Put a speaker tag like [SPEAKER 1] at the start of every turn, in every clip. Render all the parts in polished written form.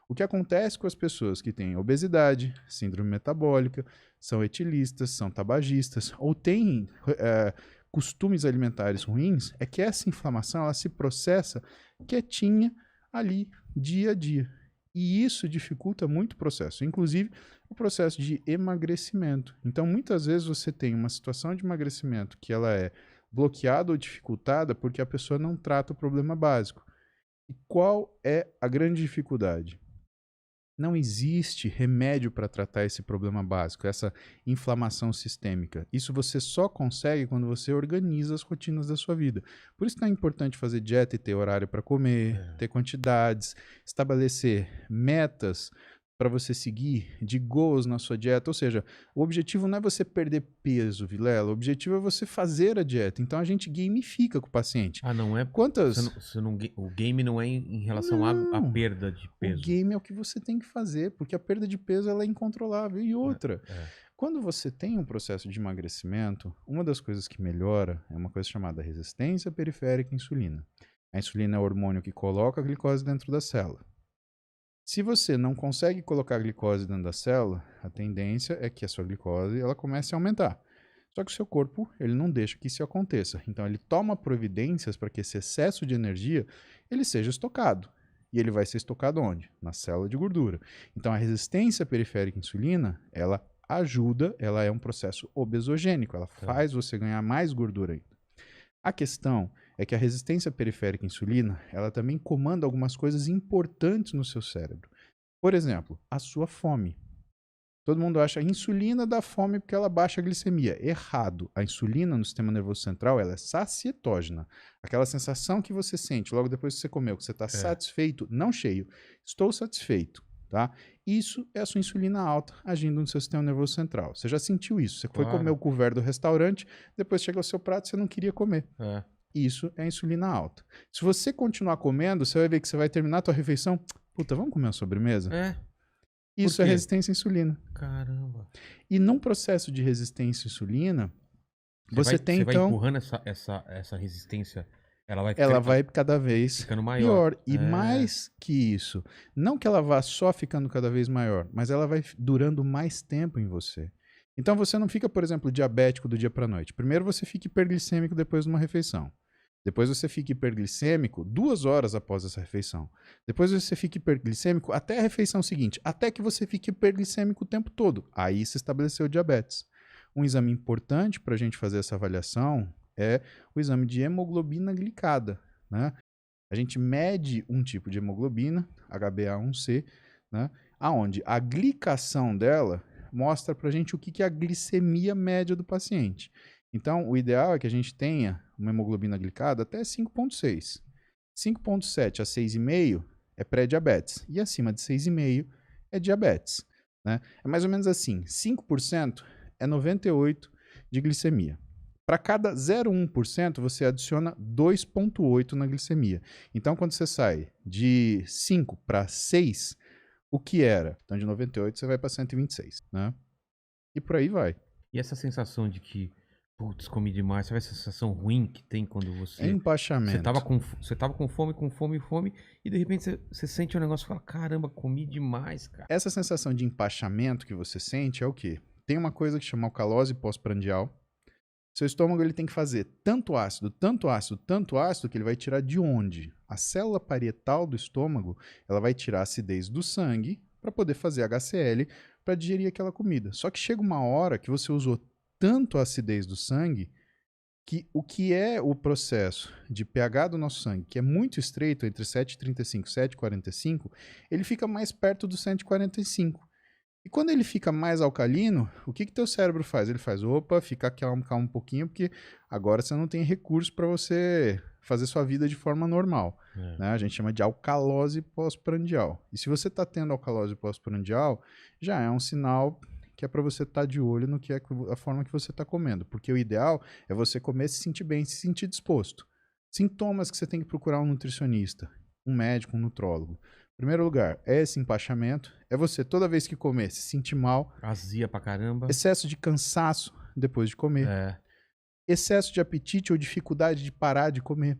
[SPEAKER 1] O que acontece com as pessoas que têm obesidade, síndrome metabólica, são etilistas, são tabagistas ou têm costumes alimentares ruins, é que essa inflamação ela se processa quietinha ali, dia a dia. E isso dificulta muito o processo, inclusive o processo de emagrecimento. Então, muitas vezes você tem uma situação de emagrecimento que ela é bloqueada ou dificultada porque a pessoa não trata o problema básico. E qual é a grande dificuldade? Não existe remédio para tratar esse problema básico, essa inflamação sistêmica. Isso você só consegue quando você organiza as rotinas da sua vida. Por isso que é importante fazer dieta e ter horário para comer, ter quantidades, estabelecer metas para você seguir, de goals na sua dieta. Ou seja, o objetivo não é você perder peso, Vilela. O objetivo é você fazer a dieta. Então a gente gamifica com o paciente.
[SPEAKER 2] Ah, não é.
[SPEAKER 1] Quantas?
[SPEAKER 2] O game não é em relação à
[SPEAKER 1] Não.
[SPEAKER 2] perda de
[SPEAKER 1] O
[SPEAKER 2] peso.
[SPEAKER 1] game é o que você tem que fazer, porque a perda de peso ela é incontrolável. E outra, quando você tem um processo de emagrecimento, uma das coisas que melhora é uma coisa chamada resistência periférica à insulina. A insulina é o hormônio que coloca a glicose dentro da célula. Se você não consegue colocar a glicose dentro da célula, a tendência é que a sua glicose ela comece a aumentar. Só que o seu corpo ele não deixa que isso aconteça. Então ele toma providências para que esse excesso de energia ele seja estocado. E ele vai ser estocado onde? Na célula de gordura. Então a resistência periférica à insulina, ela ajuda, ela é um processo obesogênico, ela faz você ganhar mais gordura ainda. A questão é que a resistência periférica à insulina, ela também comanda algumas coisas importantes no seu cérebro. Por exemplo, a sua fome. Todo mundo acha a insulina dá fome porque ela baixa a glicemia. Errado. A insulina no sistema nervoso central ela é sacietógena. Aquela sensação que você sente logo depois que você comeu, que você está satisfeito, não cheio. Estou satisfeito. Tá? Isso é a sua insulina alta agindo no seu sistema nervoso central. Você já sentiu isso. Você foi comer o couvert do restaurante, depois chega ao seu prato e você não queria comer. Isso é a insulina alta. Se você continuar comendo, você vai ver que você vai terminar a tua refeição. Puta, vamos comer uma sobremesa? Isso é resistência à insulina.
[SPEAKER 2] Caramba.
[SPEAKER 1] E num processo de resistência à insulina, você tem
[SPEAKER 2] vai
[SPEAKER 1] então...
[SPEAKER 2] empurrando essa resistência,
[SPEAKER 1] ela vai cada vez
[SPEAKER 2] ficando maior.
[SPEAKER 1] pior. E mais que isso, não que ela vá só ficando cada vez maior, mas ela vai durando mais tempo em você. Então você não fica, por exemplo, diabético do dia para a noite. Primeiro você fica hiperglicêmico depois de uma refeição. Depois você fica hiperglicêmico 2 horas após essa refeição. Depois você fica hiperglicêmico até a refeição seguinte, até que você fique hiperglicêmico o tempo todo. Aí se estabeleceu o diabetes. Um exame importante para a gente fazer essa avaliação é o exame de hemoglobina glicada. Né? A gente mede um tipo de hemoglobina, HbA1c, né? Aonde a glicação dela mostra para a gente o que é a glicemia média do paciente. Então, o ideal é que a gente tenha uma hemoglobina glicada até 5,6. 5,7 a 6,5 é pré-diabetes. E acima de 6,5 é diabetes. Né? É mais ou menos assim, 5% é 98 de glicemia. Para cada 0,1%, você adiciona 2,8 na glicemia. Então, quando você sai de 5 para 6, o que era? Então, de 98, você vai para 126. Né? E por aí vai.
[SPEAKER 2] E essa sensação de que putz, comi demais. Sabe essa sensação ruim que tem quando você...
[SPEAKER 1] Empachamento.
[SPEAKER 2] Você tava com fome, e de repente você sente um negócio e fala, caramba, comi demais, cara.
[SPEAKER 1] Essa sensação de empachamento que você sente é o quê? Tem uma coisa que chama alcalose pós-prandial. Seu estômago ele tem que fazer tanto ácido, tanto ácido, tanto ácido que ele vai tirar de onde? A célula parietal do estômago ela vai tirar a acidez do sangue para poder fazer HCl para digerir aquela comida. Só que chega uma hora que você usou tanto a acidez do sangue que o que é o processo de pH do nosso sangue, que é muito estreito, entre 7,35 e 7,45, ele fica mais perto do 145. E quando ele fica mais alcalino, o que teu cérebro faz? Ele faz, opa, fica calmo um pouquinho, porque agora você não tem recurso para você fazer sua vida de forma normal. Né? A gente chama de alcalose pós-prandial. E se você está tendo alcalose pós-prandial, já é um sinal que é para você estar de olho no que é a forma que você está comendo. Porque o ideal é você comer, se sentir bem, se sentir disposto. Sintomas que você tem que procurar um nutricionista, um médico, um nutrólogo. Primeiro lugar, é esse empachamento. É você, toda vez que comer, se sentir mal.
[SPEAKER 2] Azia pra caramba.
[SPEAKER 1] Excesso de cansaço depois de comer. Excesso de apetite ou dificuldade de parar de comer.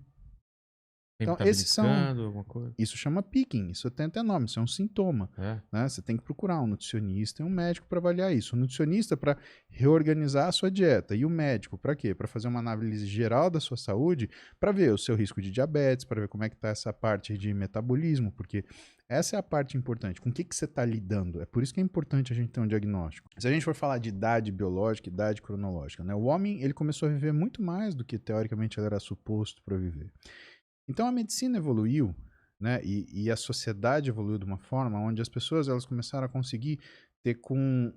[SPEAKER 1] Então,
[SPEAKER 2] Tá
[SPEAKER 1] esses são...
[SPEAKER 2] beliscando, alguma coisa.
[SPEAKER 1] Isso chama picking, isso tem até nome, isso é um sintoma. Né? Você tem que procurar um nutricionista e um médico para avaliar isso. O nutricionista para reorganizar a sua dieta e o médico para quê? Para fazer uma análise geral da sua saúde, para ver o seu risco de diabetes, para ver como é que está essa parte de metabolismo, porque essa é a parte importante. Com o que você está lidando? É por isso que é importante a gente ter um diagnóstico. Se a gente for falar de idade biológica, idade cronológica, né? O homem ele começou a viver muito mais do que teoricamente ele era suposto para viver. Então a medicina evoluiu, né, e a sociedade evoluiu de uma forma onde as pessoas elas começaram a conseguir ter com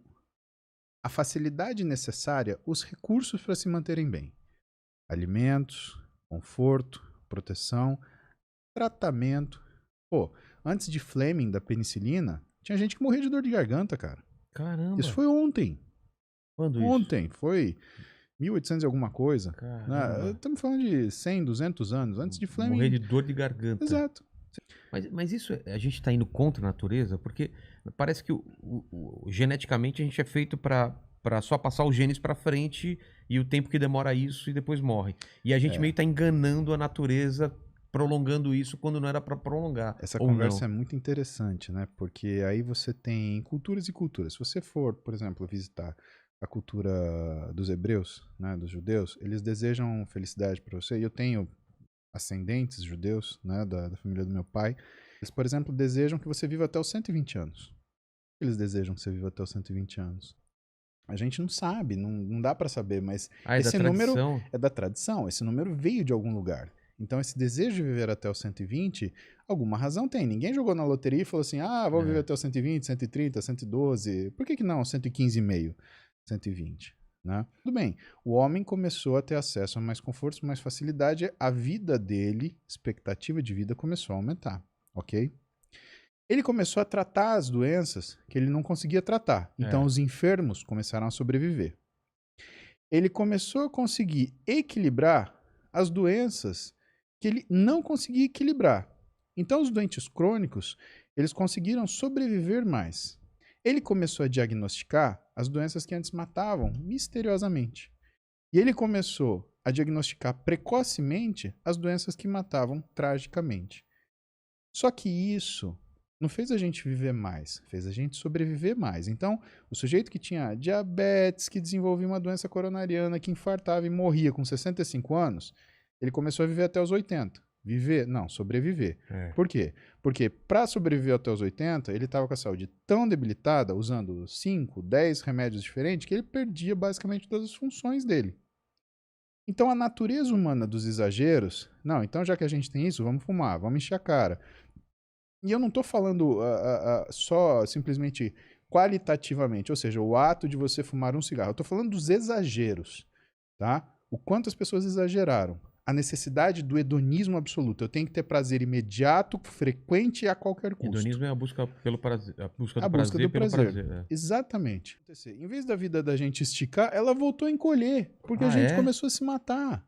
[SPEAKER 1] a facilidade necessária os recursos para se manterem bem. Alimentos, conforto, proteção, tratamento. Pô, antes de Fleming, da penicilina, tinha gente que morria de dor de garganta, cara.
[SPEAKER 2] Caramba.
[SPEAKER 1] Isso foi ontem.
[SPEAKER 2] Quando isso?
[SPEAKER 1] Ontem, foi 1800 e alguma coisa. Né? Estamos falando de 100, 200 anos. Antes de Fleming...
[SPEAKER 2] Morrer de dor de garganta.
[SPEAKER 1] Exato.
[SPEAKER 2] Mas isso, a gente está indo contra a natureza? Porque parece que geneticamente a gente é feito para só passar os genes para frente e o tempo que demora isso e depois morre. E a gente meio está enganando a natureza, prolongando isso quando não era para prolongar.
[SPEAKER 1] Essa conversa é muito interessante, né? Porque aí você tem culturas e culturas. Se você for, por exemplo, visitar a cultura dos hebreus, né, dos judeus, eles desejam felicidade para você. E eu tenho ascendentes judeus, né, da família do meu pai. Eles, por exemplo, desejam que você viva até os 120 anos. Eles desejam que você viva até os 120 anos. A gente não sabe, não dá para saber, mas esse número é da tradição. Esse número veio de algum lugar. Então, esse desejo de viver até os 120, alguma razão tem. Ninguém jogou na loteria e falou assim, vou viver até os 120, 130, 112. Por que não 115,5? 120, né? Tudo bem, o homem começou a ter acesso a mais confortos, mais facilidade, a vida dele, expectativa de vida começou a aumentar, ok? Ele começou a tratar as doenças que ele não conseguia tratar, então os enfermos começaram a sobreviver. Ele começou a conseguir equilibrar as doenças que ele não conseguia equilibrar. Então os doentes crônicos, eles conseguiram sobreviver mais. Ele começou a diagnosticar as doenças que antes matavam misteriosamente. E ele começou a diagnosticar precocemente as doenças que matavam tragicamente. Só que isso não fez a gente viver mais, fez a gente sobreviver mais. Então, o sujeito que tinha diabetes, que desenvolvia uma doença coronariana, que infartava e morria com 65 anos, ele começou a viver até os 80. Viver? Não, sobreviver. Por quê? Porque para sobreviver até os 80, ele estava com a saúde tão debilitada, usando 5, 10 remédios diferentes, que ele perdia basicamente todas as funções dele. Então a natureza humana dos exageros, não, então já que a gente tem isso, vamos fumar, vamos encher a cara. E eu não estou falando só simplesmente qualitativamente, ou seja, o ato de você fumar um cigarro. Eu estou falando dos exageros, tá? O quanto as pessoas exageraram. A necessidade do hedonismo absoluto. Eu tenho que ter prazer imediato, frequente e a qualquer custo.
[SPEAKER 2] Hedonismo é a busca pelo prazer, a busca do
[SPEAKER 1] prazer.
[SPEAKER 2] Prazer.
[SPEAKER 1] Exatamente. Em vez da vida da gente esticar, ela voltou a encolher, porque a gente começou a se matar.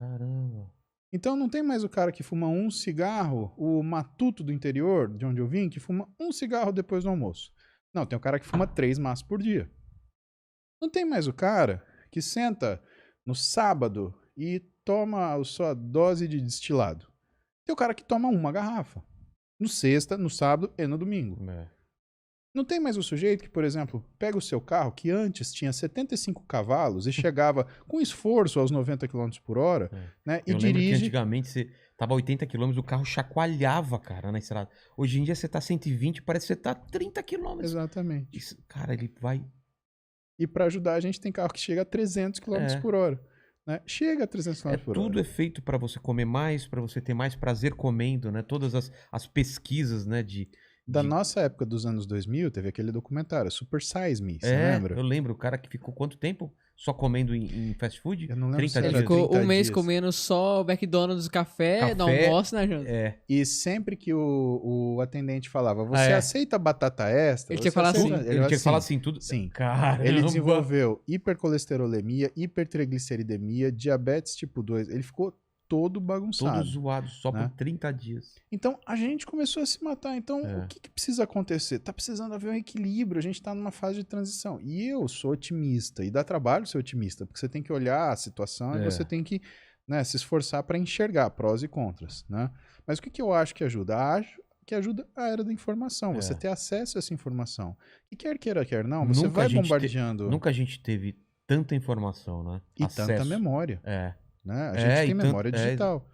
[SPEAKER 2] Caramba.
[SPEAKER 1] Então não tem mais o cara que fuma um cigarro, o matuto do interior, de onde eu vim, que fuma um cigarro depois do almoço. Não, tem o cara que fuma 3 maços por dia. Não tem mais o cara que senta no sábado e toma a sua dose de destilado. Tem o cara que toma uma garrafa. No sexta, no sábado e no domingo. Não tem mais o sujeito que, por exemplo, pega o seu carro, que antes tinha 75 cavalos e chegava com esforço aos 90 km por hora, né?
[SPEAKER 2] Eu lembro que antigamente você tava 80 km, o carro chacoalhava, cara, na estrada. Hoje em dia você tá 120, parece que você tá 30 km.
[SPEAKER 1] Exatamente.
[SPEAKER 2] Isso, cara, ele vai...
[SPEAKER 1] E para ajudar a gente tem carro que chega a 300 km por hora. Né? Chega a 300 km por hora.
[SPEAKER 2] Tudo é feito para você comer mais, para você ter mais prazer comendo, né? Todas as pesquisas, né,
[SPEAKER 1] da nossa época dos anos 2000, teve aquele documentário, Super Size Me, você lembra?
[SPEAKER 2] Eu lembro, o cara que ficou quanto tempo só comendo em fast food?
[SPEAKER 1] Eu não lembro
[SPEAKER 3] 30 dias. Ele ficou um mês comendo só McDonald's, café no almoço, né, Jânio?
[SPEAKER 1] E sempre que o atendente falava, você aceita batata extra?
[SPEAKER 3] Ele tinha que falar assim.
[SPEAKER 2] Ele tinha que falar assim, tudo.
[SPEAKER 1] Sim.
[SPEAKER 2] Caramba.
[SPEAKER 1] Ele desenvolveu hipercolesterolemia, hipertrigliceridemia, diabetes tipo 2. Ele ficou todo bagunçado.
[SPEAKER 2] Todo zoado, só por 30 dias.
[SPEAKER 1] Então, a gente começou a se matar. Então, o que precisa acontecer? Tá precisando haver um equilíbrio. A gente tá numa fase de transição. E eu sou otimista. E dá trabalho ser otimista, porque você tem que olhar a situação e você tem que né, se esforçar para enxergar prós e contras, né? Mas o que eu acho que ajuda? Acho que ajuda a era da informação, você ter acesso a essa informação. E quer queira, quer não, você vai bombardeando.
[SPEAKER 2] Nunca a gente teve tanta informação, né?
[SPEAKER 1] E tanta memória.
[SPEAKER 2] É.
[SPEAKER 1] Né? A gente tem memória digital.